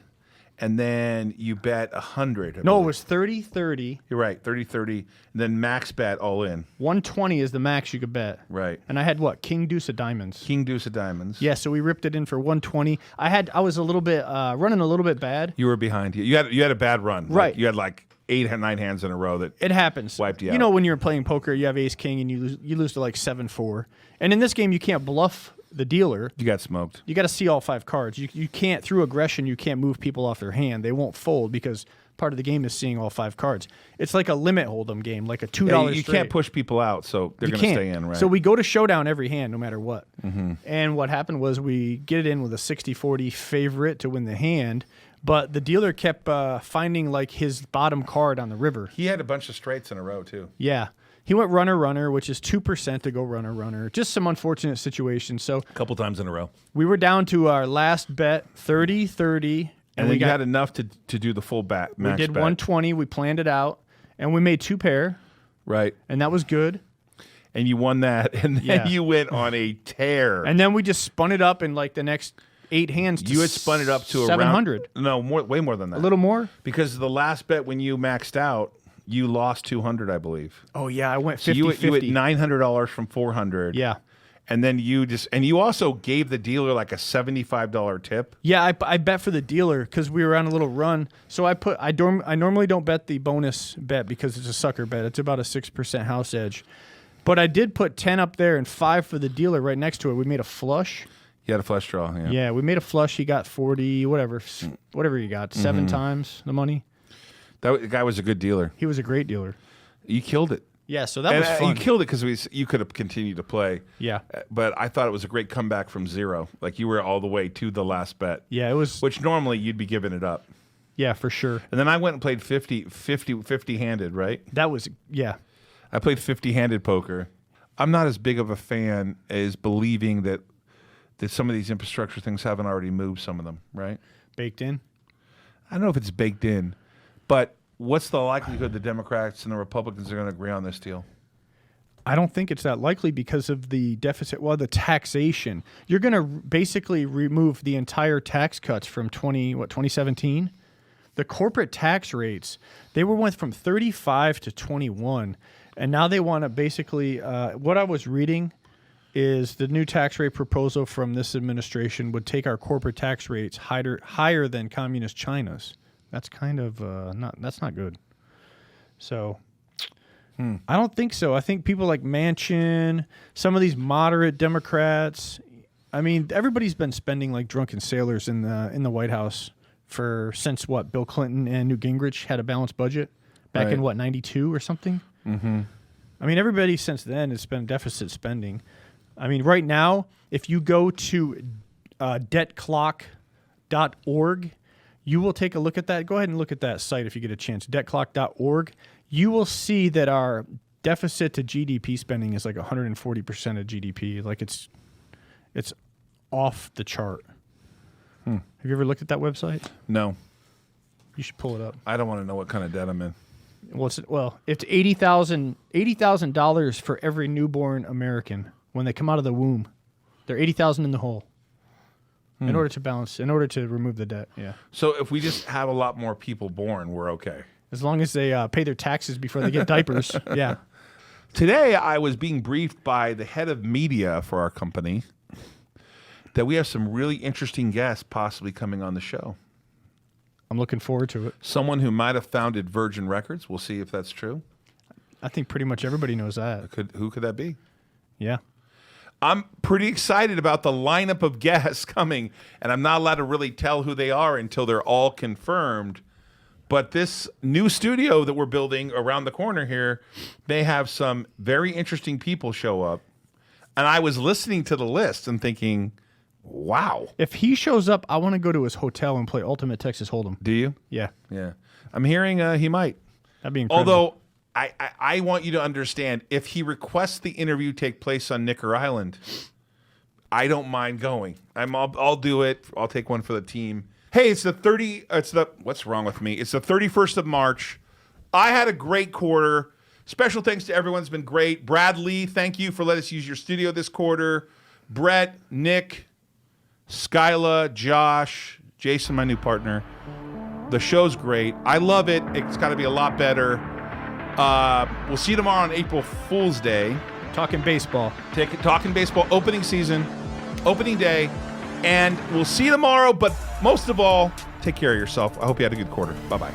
and then you bet 100. No, it was 30-30. You're right, 30-30, and then max bet all in. 120 is the max you could bet. Right. And I had what? King Deuce of Diamonds. King Deuce of Diamonds. Yeah, so we ripped it in for 120. I was a little bit running a little bit bad. You were behind. You had a bad run. Right. Like, you had like 8 or 9 hands in a row that it happens. Wiped you out. You know when you're playing poker, you have ace king and you lose to like 7-4. And in this game, you can't bluff the dealer. you got smoked. You got to see all 5 cards. You can't, through aggression, you can't move people off their hand. They won't fold because part of the game is seeing all 5 cards. It's like a limit hold'em game, like a $2 You straight. can't push people out, so they're going to stay in, right? So we go to showdown every hand, no matter what. And what happened was we get it in with a 60-40 favorite to win the hand, but the dealer kept finding like his bottom card on the river. He had a bunch of straights in a row, too. Yeah. He went runner, which is 2% to go runner. Just some unfortunate situations. So A couple times in a row. we were down to our last bet, 30-30. And we had enough to do the full max We did bet. 120. We planned it out, and we made 2 pair, Right. and that was good. And you won that, and then Yeah. you went on a tear. And then we just spun it up in like the next 8 hands. To you had spun it up to 700. around, no, way more than that. A little more? Because the last bet when you maxed out, you lost 200, I believe. Oh, yeah, I went 50-50. So you had $900 from 400. Yeah. And then you also gave the dealer like a $75 tip. Yeah, I bet for the dealer because we were on a little run. So I normally don't bet the bonus bet because it's a sucker bet. It's about a 6% house edge. But I did put 10 up there and 5 for the dealer right next to it. We made a flush. You had a flush draw, yeah. Yeah, we made a flush. He got 40, whatever he got, 7 times the money. That guy was a good dealer. He was a great dealer. You killed it. Yeah, so that was fun. You killed it because you could have continued to play. Yeah. But I thought it was a great comeback from 0. Like you were all the way to the last bet. Yeah, it was. Which normally you'd be giving it up. Yeah, for sure. And then I went and played 50-handed, right? That was, yeah. I played 50-handed poker. I'm not as big of a fan as believing that some of these infrastructure things haven't already moved, some of them, right? Baked in. I don't know if it's baked in, but what's the likelihood the Democrats and the Republicans are going to agree on this deal? I don't think it's that likely because of the deficit. Well, the taxation. You're going to basically remove the entire tax cuts from 2017. The corporate tax rates, they went from 35 to 21. And now they want to basically, what I was reading is the new tax rate proposal from this administration would take our corporate tax rates higher than communist China's. That's kind of that's not good. So I don't think so. I think people like Manchin, some of these moderate Democrats, I mean, everybody's been spending like drunken sailors in the White House since what, Bill Clinton and Newt Gingrich had a balanced budget back in what, 92 or something? Mm-hmm. I mean, everybody since then has been deficit spending. I mean, right now, if you go to debtclock.org, you will take a look at that. Go ahead and look at that site if you get a chance, debtclock.org. You will see that our deficit to GDP spending is like 140% of GDP. Like it's off the chart. Have you ever looked at that website? No. You should pull it up. I don't want to know what kind of debt I'm in. Well, it's $80,000 for every newborn American when they come out of the womb. They're 80,000 in the hole. In order to remove the debt. Yeah. So if we just have a lot more people born, we're okay. As long as they pay their taxes before they get diapers. Yeah. Today, I was being briefed by the head of media for our company that we have some really interesting guests possibly coming on the show. I'm looking forward to it. Someone who might have founded Virgin Records. We'll see if that's true. I think pretty much everybody knows that. Who could that be? Yeah. I'm pretty excited about the lineup of guests coming, and I'm not allowed to really tell who they are until they're all confirmed. But this new studio that we're building around the corner here, they have some very interesting people show up. And I was listening to the list and thinking, wow. If he shows up, I want to go to his hotel and play Ultimate Texas Hold'em. Do you? Yeah. Yeah. I'm hearing he might. That'd be incredible. Although, I want you to understand, if he requests the interview take place on Nicker Island, I don't mind going. I'll do it. I'll take one for the team. Hey, what's wrong with me? It's the 31st of March. I had a great quarter. Special thanks to everyone. It's been great. Brad Lee, thank you for letting us use your studio this quarter. Brett, Nick, Skyla, Josh, Jason, my new partner. The show's great. I love it. It's got to be a lot better. We'll see you tomorrow on April Fool's Day. Talking baseball. Talking baseball, opening season, opening day. And we'll see you tomorrow, but most of all, take care of yourself. I hope you had a good quarter. Bye-bye.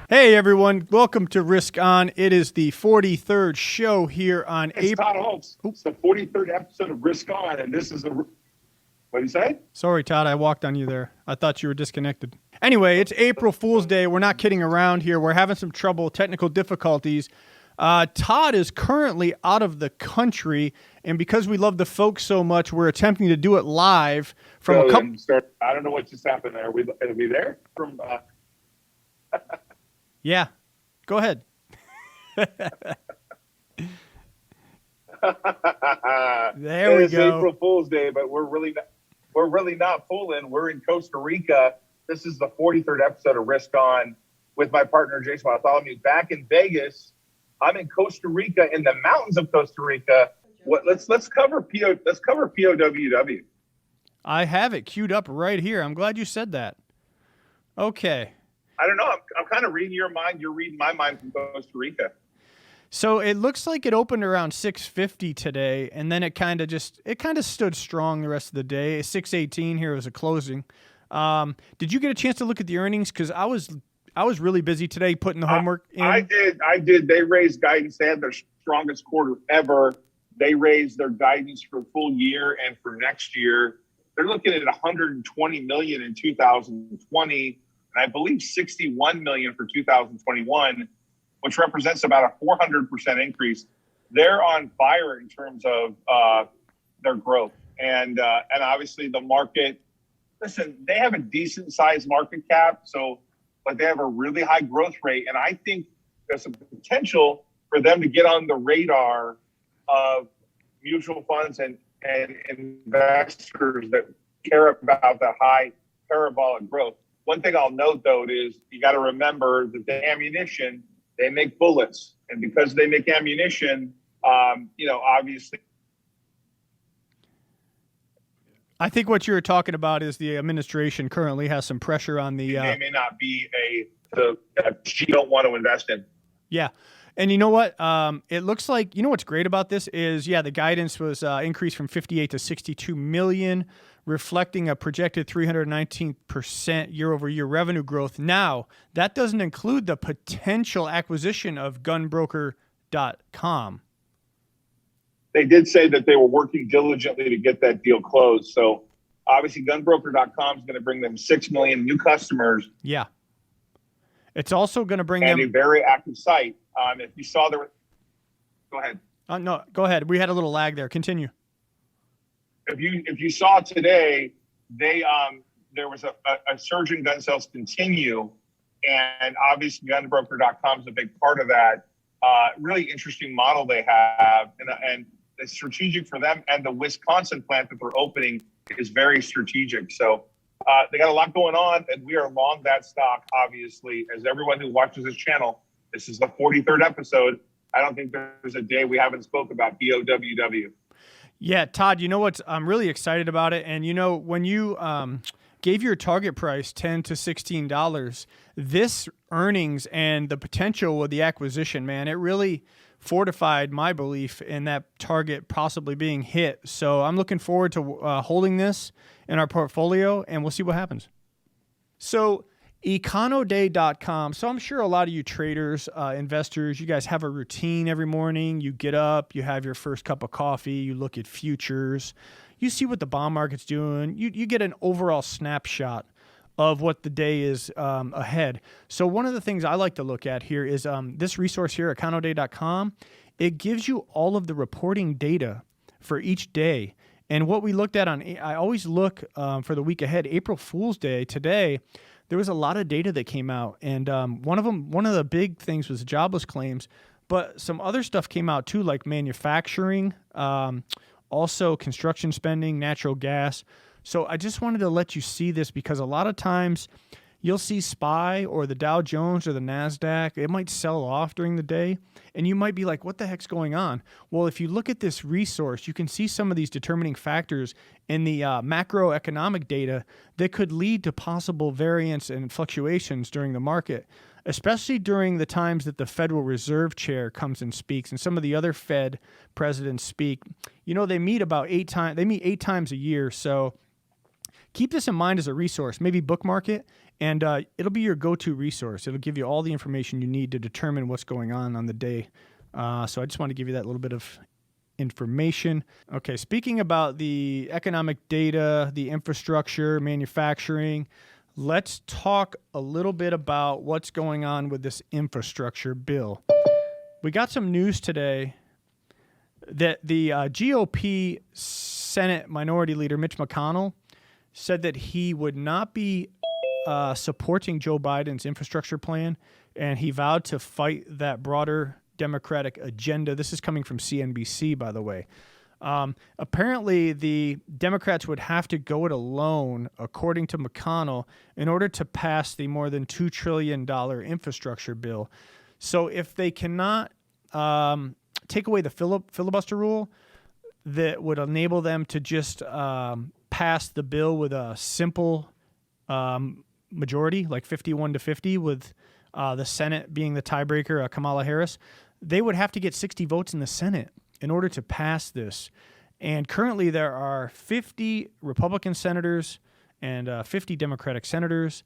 Hey, everyone. Welcome to Risk On. It is the 43rd show here on It's Todd Ault. It's the 43rd episode of Risk On, and this is what do you say? Sorry, Todd. I walked on you there. I thought you were disconnected. Anyway, it's April Fool's Day. We're not kidding around here. We're having some trouble, technical difficulties. Todd is currently out of the country, and because we love the folks so much, we're attempting to do it live from a couple. I don't know what just happened there. Are we there? Yeah, go ahead. There we go. It's April Fool's Day, but we're really not fooling. We're in Costa Rica. This is the 43rd episode of Risk On with my partner Jason Bartholomew back in Vegas. I'm in Costa Rica, in the mountains of Costa Rica. Let's cover POWW. I have it queued up right here. I'm glad you said that. Okay. I don't know. I'm kind of reading your mind. You're reading my mind from Costa Rica. So it looks like it opened around 6:50 today, and then it kind of stood strong the rest of the day. 6:18 here was a closing. Did you get a chance to look at the earnings? Because I was really busy today putting the homework in. I did. They raised guidance. They had their strongest quarter ever. They raised their guidance for full year and for next year. They're looking at $120 million in 2020, and I believe $61 million for 2021, which represents about a 400% increase. They're on fire in terms of their growth, and obviously the market. Listen, they have a decent sized market cap, but they have a really high growth rate, and I think there's a potential for them to get on the radar of mutual funds and investors that care about that high parabolic growth. One thing I'll note, though, is you got to remember that the ammunition, they make bullets. And because they make ammunition, obviously. I think what you're talking about is the administration currently has some pressure on the. They may not be that you don't want to invest in. Yeah. And you know what? It looks like, what's great about this is, the guidance was increased from 58 to 62 million, reflecting a projected 319% year-over-year revenue growth. Now, that doesn't include the potential acquisition of gunbroker.com. They did say that they were working diligently to get that deal closed. So obviously gunbroker.com is going to bring them 6 million new customers. Yeah. It's also going to bring them a very active site. If you saw go ahead. No, go ahead. We had a little lag there. Continue. If you saw today, there was a surge in gun sales continue, and obviously gunbroker.com is a big part of that. Really interesting model they have, and it's strategic for them. And the Wisconsin plant that they're opening is very strategic. So they got a lot going on, and we are long that stock. Obviously, as everyone who watches this channel, this is the 43rd episode. I don't think there's a day we haven't spoke about POWW. Yeah, Todd, you know what? I'm really excited about it. And, when you gave your target price $10 to $16, this earnings and the potential of the acquisition, man, it really fortified my belief in that target possibly being hit. So I'm looking forward to holding this in our portfolio, and we'll see what happens. So Econoday.com. So I'm sure a lot of you traders, investors, you guys have a routine every morning. You get up, you have your first cup of coffee, you look at futures, you see what the bond market's doing. You get an overall snapshot of what the day is ahead. So one of the things I like to look at here is this resource here, econoday.com. It gives you all of the reporting data for each day. And what we looked at I always look for the week ahead, April Fool's Day today, there was a lot of data that came out. And one of the big things was jobless claims, but some other stuff came out too, like manufacturing, also construction spending, natural gas. So I just wanted to let you see this because a lot of times you'll see SPY or the Dow Jones or the NASDAQ. It might sell off during the day, and you might be like, what the heck's going on? Well, if you look at this resource, you can see some of these determining factors in the macroeconomic data that could lead to possible variance and fluctuations during the market, especially during the times that the Federal Reserve Chair comes and speaks, and some of the other Fed presidents speak. You know, they meet about 8 times. They meet 8 times a year, so keep this in mind as a resource. Maybe bookmark it, and it'll be your go-to resource. It'll give you all the information you need to determine what's going on the day. So I just want to give you that little bit of information. Okay, speaking about the economic data, the infrastructure, manufacturing, let's talk a little bit about what's going on with this infrastructure bill. We got some news today that the GOP Senate Minority Leader Mitch McConnell said that he would not be supporting Joe Biden's infrastructure plan, and he vowed to fight that broader Democratic agenda. This is coming from CNBC, by the way. Apparently, the Democrats would have to go it alone, according to McConnell, in order to pass the more than $2 trillion infrastructure bill. So if they cannot take away the filibuster rule that would enable them to just pass the bill with a simple majority, like 51-50, with the Senate being the tiebreaker, Kamala Harris, they would have to get 60 votes in the Senate in order to pass this. And currently there are 50 Republican senators and 50 Democratic senators,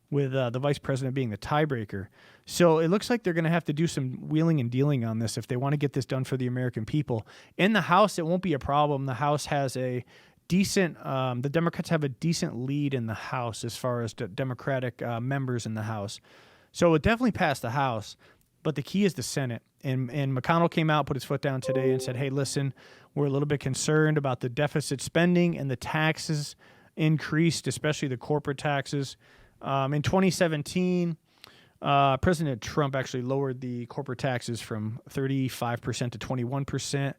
with the vice president being the tiebreaker. So it looks like they're going to have to do some wheeling and dealing on this if they want to get this done for the American people. In the House, it won't be a problem. The House has a decent, the Democrats have a decent lead in the House as far as the Democratic members in the House. So it definitely passed the House, but the key is the Senate. And McConnell came out, put his foot down today and said, hey, listen, we're a little bit concerned about the deficit spending and the taxes increased, especially the corporate taxes. In 2017, President Trump actually lowered the corporate taxes from 35% to 21%.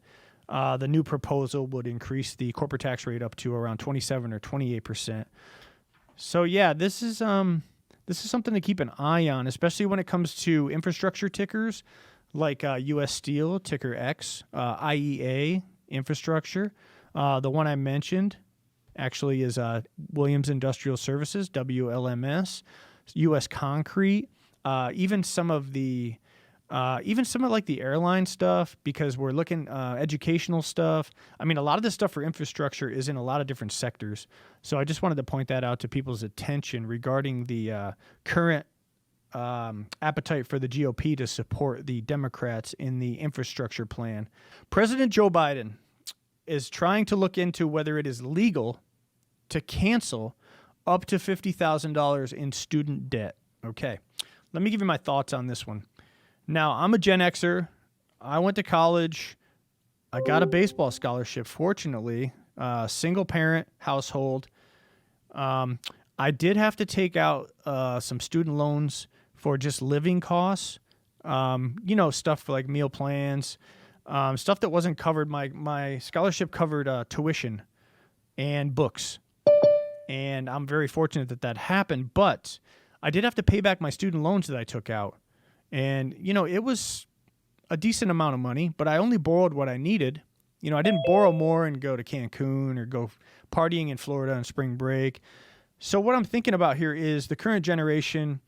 The new proposal would increase the corporate tax rate up to around 27 or 28%. So yeah, this is something to keep an eye on, especially when it comes to infrastructure tickers like U.S. Steel, ticker X, IEA infrastructure. The one I mentioned actually is Williams Industrial Services, WLMS, U.S. Concrete, even some of like the airline stuff, because we're looking educational stuff. I mean, a lot of this stuff for infrastructure is in a lot of different sectors. So I just wanted to point that out to people's attention regarding the current appetite for the GOP to support the Democrats in the infrastructure plan. President Joe Biden is trying to look into whether it is legal to cancel up to $50,000 in student debt. Okay, let me give you my thoughts on this one. Now, I'm a Gen Xer. I went to college. I got a baseball scholarship, fortunately, single parent household. I did have to take out some student loans for just living costs, stuff for like meal plans, stuff that wasn't covered. My scholarship covered tuition and books, and I'm very fortunate that happened, but I did have to pay back my student loans that I took out. And, it was a decent amount of money, but I only borrowed what I needed. I didn't borrow more and go to Cancun or go partying in Florida on spring break. So what I'm thinking about here is the current generation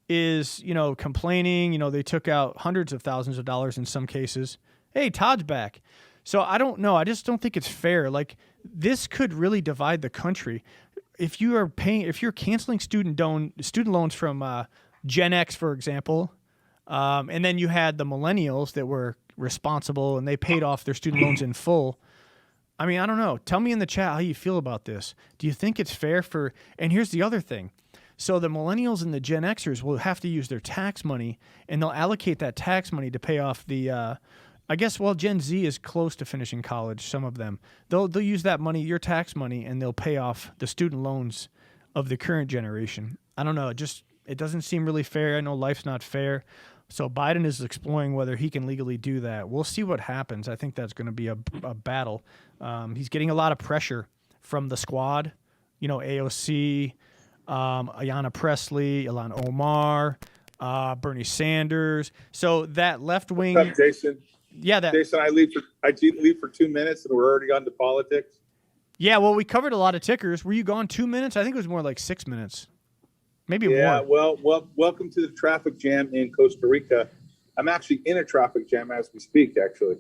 is, complaining. They took out hundreds of thousands of dollars in some cases. Hey, Todd's back. So I don't know. I just don't think it's fair. Like, this could really divide the country. if you're canceling student loans from Gen X, for example, and then you had the millennials that were responsible and they paid off their student loans in full. I mean, I don't know. Tell me in the chat how you feel about this. Do you think it's fair and here's the other thing. So the millennials and the Gen Xers will have to use their tax money, and they'll allocate that tax money to pay off the, Gen Z is close to finishing college, some of them. They'll use that money, your tax money, and they'll pay off the student loans of the current generation. I don't know. It doesn't seem really fair. I know life's not fair. So Biden is exploring whether he can legally do that. We'll see what happens. I think that's going to be a battle. He's getting a lot of pressure from the squad, AOC, Ayanna Pressley, Ilhan Omar, Bernie Sanders. So that left wing. What's up, Jason? Yeah, Jason, I leave for 2 minutes, and we're already on to politics. Yeah, well, we covered a lot of tickers. Were you gone 2 minutes? I think it was more like 6 minutes, maybe more. Yeah, well, welcome to the traffic jam in Costa Rica. I'm actually in a traffic jam as we speak, actually.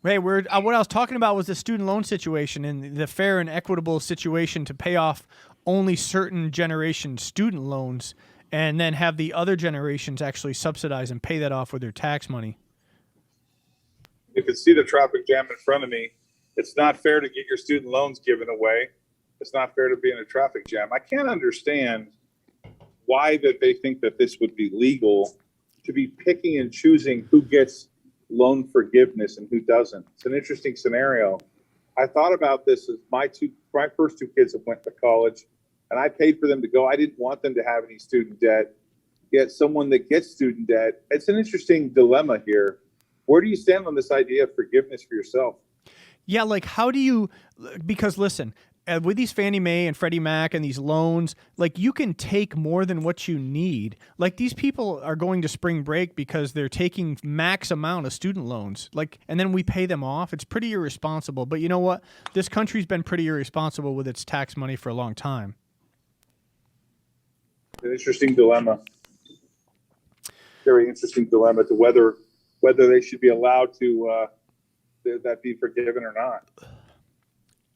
Hey, what I was talking about was the student loan situation and the fair and equitable situation to pay off only certain generation student loans and then have the other generations actually subsidize and pay that off with their tax money. You can see the traffic jam in front of me. It's not fair to get your student loans given away. It's not fair to be in a traffic jam. I can't understand why that they think that this would be legal to be picking and choosing who gets loan forgiveness and who doesn't. It's an interesting scenario. I thought about this as my first two kids that went to college, and I paid for them to go. I didn't want them to have any student debt. Yet someone that gets student debt, it's an interesting dilemma here. Where do you stand on this idea of forgiveness for yourself? Yeah, like how do you, because listen, with these Fannie Mae and Freddie Mac and these loans, like you can take more than what you need. Like these people are going to spring break because they're taking max amount of student loans. Like, and then we pay them off. It's pretty irresponsible. But you know what? This country's been pretty irresponsible with its tax money for a long time. An interesting dilemma. Very interesting dilemma to whether they should be allowed to that be forgiven or not.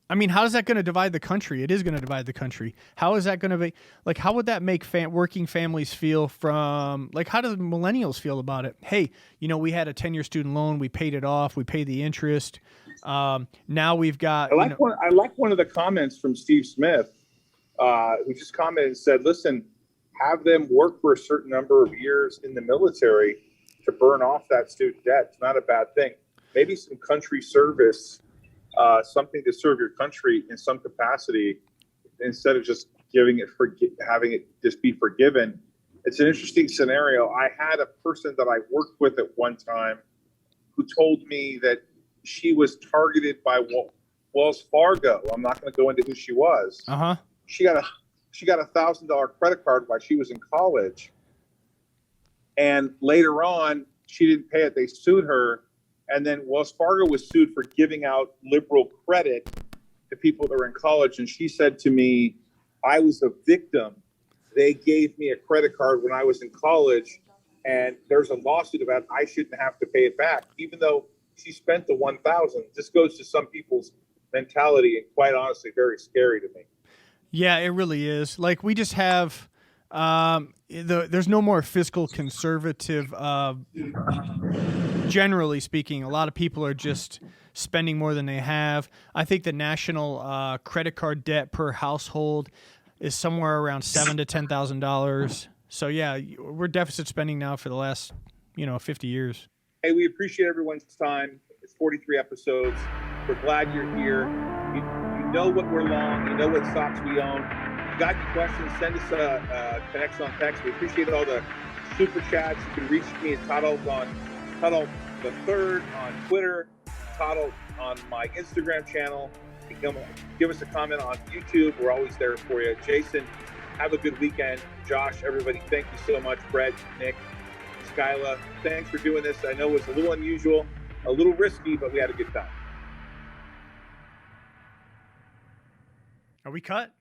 I mean, how is that going to divide the country? It is going to divide the country. How is that going to be, like, how would that make working families feel from, like, how do the millennials feel about it? Hey, we had a 10-year student loan. We paid it off. We paid the interest. Now we've got. I like one of the comments from Steve Smith, who just commented and said, listen, have them work for a certain number of years in the military to burn off that student debt. It's not a bad thing. Maybe some country service, something to serve your country in some capacity, instead of just having it just be forgiven. It's an interesting scenario. I had a person that I worked with at one time who told me that she was targeted by Wells Fargo. I'm not going to go into who she was. She got a $1,000 credit card while she was in college, and later on she didn't pay it. They sued her. And then Wells Fargo was sued for giving out liberal credit to people that were in college. And she said to me, I was a victim. They gave me a credit card when I was in college, and there's a lawsuit about it. I shouldn't have to pay it back, even though she spent the $1,000. This goes to some people's mentality, and quite honestly, very scary to me. Yeah, it really is. Like, we just have there's no more fiscal conservative. Generally speaking, a lot of people are just spending more than they have. I think the national credit card debt per household is somewhere around $7,000 to $10,000. So yeah, we're deficit spending now for the last 50 years. Hey, we appreciate everyone's time. It's 43 episodes. We're glad you're here. You know what we're long. You know what socks we own. If you got any questions, send us a connection on text. We appreciate all the super chats. You can reach me at Todd the Third on Twitter, Todd on my Instagram channel. You can give us a comment on YouTube. We're always there for you. Jason, have a good weekend. Josh, everybody, thank you so much. Brett, Nick, Skyla, thanks for doing this. I know it was a little unusual, a little risky, but we had a good time. Are we cut?